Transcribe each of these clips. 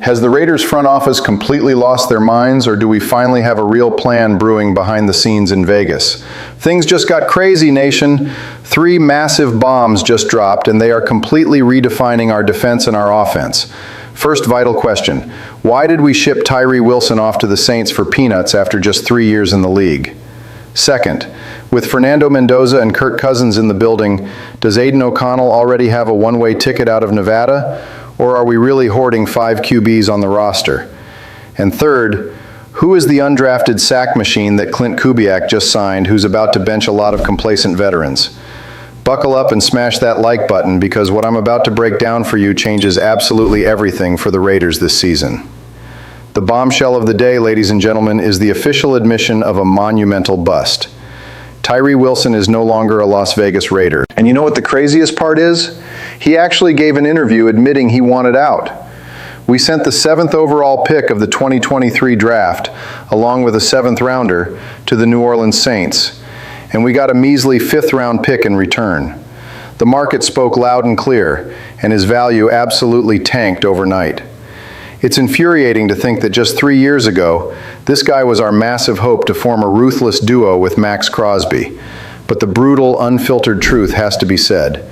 Has the Raiders front office completely lost their minds, or do we finally have a real plan brewing behind the scenes in Vegas? Things just got crazy, nation. 3 massive bombs just dropped, and they are completely redefining our defense and our offense. First vital question: why did we ship Tyree Wilson off to the Saints for peanuts after just 3 years in the league? Second, with Fernando Mendoza and Kirk Cousins in the building, does Aidan O'Connell already have a one-way ticket out of Nevada? Or are we really hoarding 5 QBs on the roster? And third, who is the undrafted sack machine that Clint Kubiak just signed, who's about to bench a lot of complacent veterans? Buckle up and smash that like button, because what I'm about to break down for you changes absolutely everything for the Raiders this season. The bombshell of the day, ladies and gentlemen, is the official admission of a monumental bust. Tyree Wilson is no longer a Las Vegas Raider. And you know what the craziest part is? He actually gave an interview admitting he wanted out. We sent the 7th overall pick of the 2023 draft, along with a 7th rounder, to the New Orleans Saints, and we got a measly 5th round pick in return. The market spoke loud and clear, and his value absolutely tanked overnight. It's infuriating to think that just 3 years ago, this guy was our massive hope to form a ruthless duo with Max Crosby. But the brutal, unfiltered truth has to be said.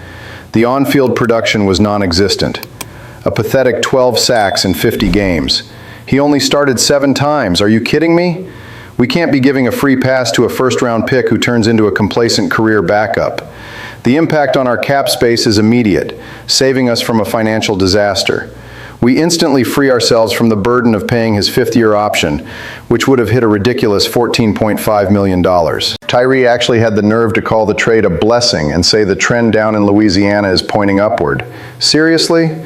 The on-field production was non-existent. A pathetic 12 sacks in 50 games. He only started 7 times. Are you kidding me? We can't be giving a free pass to a first-round pick who turns into a complacent career backup. The impact on our cap space is immediate, saving us from a financial disaster. We instantly free ourselves from the burden of paying his 5th-year option, which would have hit a ridiculous $14.5 million. Tyrie actually had the nerve to call the trade a blessing and say the trend down in Louisiana is pointing upward. Seriously?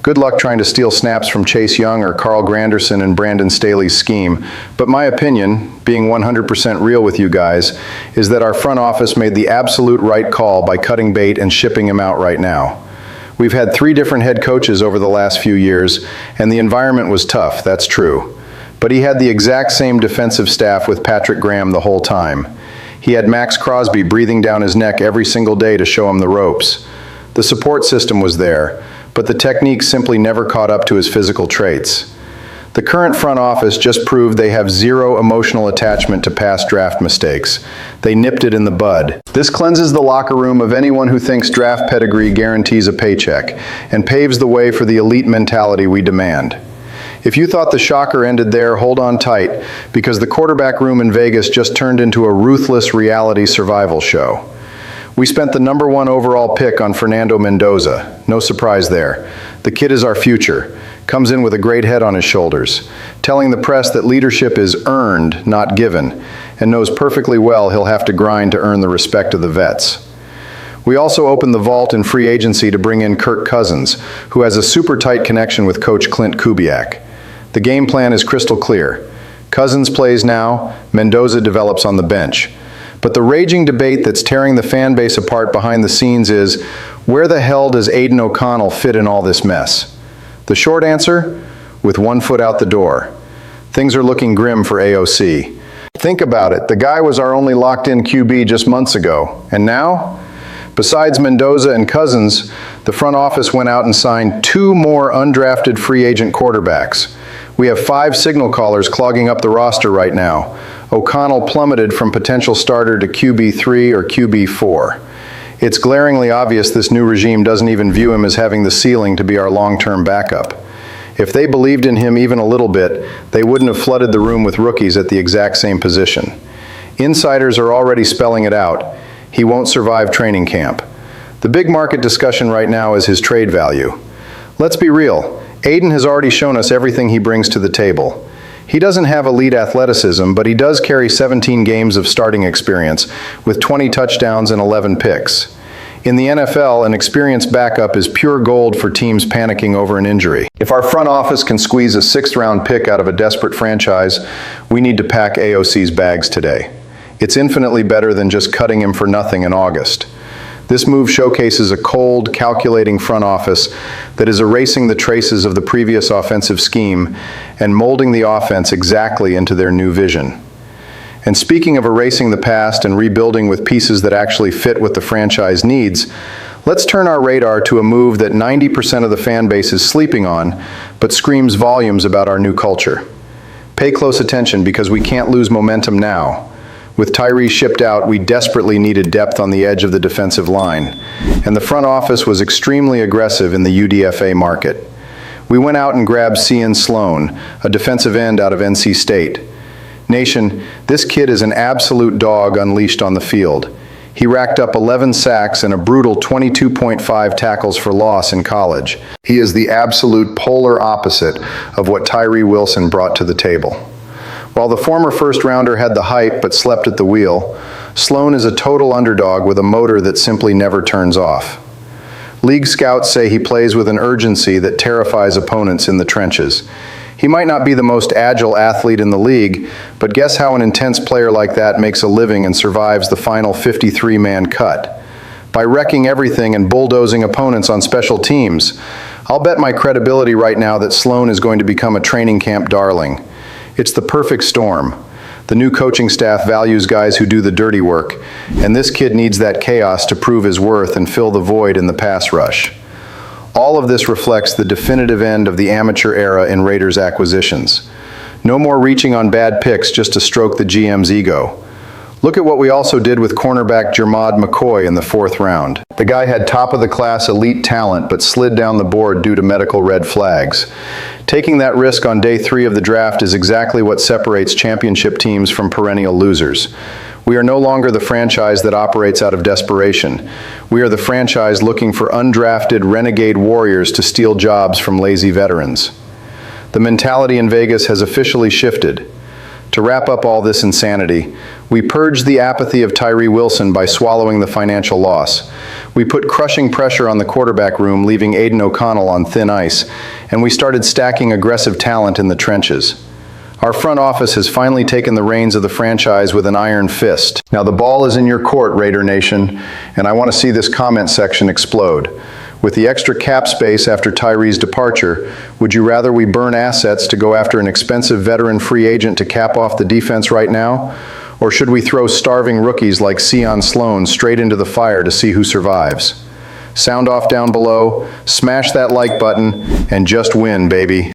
Good luck trying to steal snaps from Chase Young or Carl Granderson and Brandon Staley's scheme, but my opinion, being 100% real with you guys, is that our front office made the absolute right call by cutting bait and shipping him out right now. We've had 3 different head coaches over the last few years, and the environment was tough, that's true. But he had the exact same defensive staff with Patrick Graham the whole time. He had Max Crosby breathing down his neck every single day to show him the ropes. The support system was there, but the technique simply never caught up to his physical traits. The current front office just proved they have 0 emotional attachment to past draft mistakes. They nipped it in the bud. This cleanses the locker room of anyone who thinks draft pedigree guarantees a paycheck, and paves the way for the elite mentality we demand. If you thought the shocker ended there, hold on tight, because the quarterback room in Vegas just turned into a ruthless reality survival show. We spent the number 1 overall pick on Fernando Mendoza. No surprise there. The kid is our future. Comes in with a great head on his shoulders, telling the press that leadership is earned, not given, and knows perfectly well he'll have to grind to earn the respect of the vets. We also opened the vault in free agency to bring in Kirk Cousins, who has a super tight connection with coach Clint Kubiak. The game plan is crystal clear. Cousins plays now, Mendoza develops on the bench. But the raging debate that's tearing the fan base apart behind the scenes is, where the hell does Aidan O'Connell fit in all this mess? The short answer? With 1 foot out the door. Things are looking grim for AOC. Think about it, the guy was our only locked-in QB just months ago, and now? Besides Mendoza and Cousins, the front office went out and signed 2 more undrafted free agent quarterbacks. We have 5 signal callers clogging up the roster right now. O'Connell plummeted from potential starter to QB3 or QB4. It's glaringly obvious this new regime doesn't even view him as having the ceiling to be our long-term backup. If they believed in him even a little bit, they wouldn't have flooded the room with rookies at the exact same position. Insiders are already spelling it out. He won't survive training camp. The big market discussion right now is his trade value. Let's be real. Aidan has already shown us everything he brings to the table. He doesn't have elite athleticism, but he does carry 17 games of starting experience with 20 touchdowns and 11 picks. In the NFL, an experienced backup is pure gold for teams panicking over an injury. If our front office can squeeze a 6th-round pick out of a desperate franchise, we need to pack AOC's bags today. It's infinitely better than just cutting him for nothing in August. This move showcases a cold, calculating front office that is erasing the traces of the previous offensive scheme and molding the offense exactly into their new vision. And speaking of erasing the past and rebuilding with pieces that actually fit what the franchise needs, Let's turn our radar to a move that 90% of the fan base is sleeping on, but screams volumes about our new culture. Pay close attention because we can't lose momentum now. With Tyrie shipped out, we desperately needed depth on the edge of the defensive line, and the front office was extremely aggressive in the UDFA market. We went out and grabbed Cian Slone, a defensive end out of NC State. Nation, this kid is an absolute dog unleashed on the field. He racked up 11 sacks and a brutal 22.5 tackles for loss in college. He is the absolute polar opposite of what Tyree Wilson brought to the table. While the former first-rounder had the hype but slept at the wheel, Slone is a total underdog with a motor that simply never turns off. League scouts say he plays with an urgency that terrifies opponents in the trenches. He might not be the most agile athlete in the league, but guess how an intense player like that makes a living and survives the final 53-man cut? By wrecking everything and bulldozing opponents on special teams. I'll bet my credibility right now that Slone is going to become a training camp darling. It's the perfect storm. The new coaching staff values guys who do the dirty work, and this kid needs that chaos to prove his worth and fill the void in the pass rush. All of this reflects the definitive end of the amateur era in Raiders acquisitions. No more reaching on bad picks just to stroke the GM's ego. Look at what we also did with cornerback Jermod McCoy in the 4th round. The guy had top-of-the-class elite talent but slid down the board due to medical red flags. Taking that risk on day 3 of the draft is exactly what separates championship teams from perennial losers. We are no longer the franchise that operates out of desperation. We are the franchise looking for undrafted renegade warriors to steal jobs from lazy veterans. The mentality in Vegas has officially shifted. To wrap up all this insanity, we purged the apathy of Tyree Wilson by swallowing the financial loss. We put crushing pressure on the quarterback room, leaving Aidan O'Connell on thin ice, and we started stacking aggressive talent in the trenches. Our front office has finally taken the reins of the franchise with an iron fist. Now the ball is in your court, Raider Nation, and I want to see this comment section explode. With the extra cap space after Tyree's departure, would you rather we burn assets to go after an expensive veteran free agent to cap off the defense right now? Or should we throw starving rookies like Cian Slone straight into the fire to see who survives? Sound off down below, smash that like button, and just win, baby.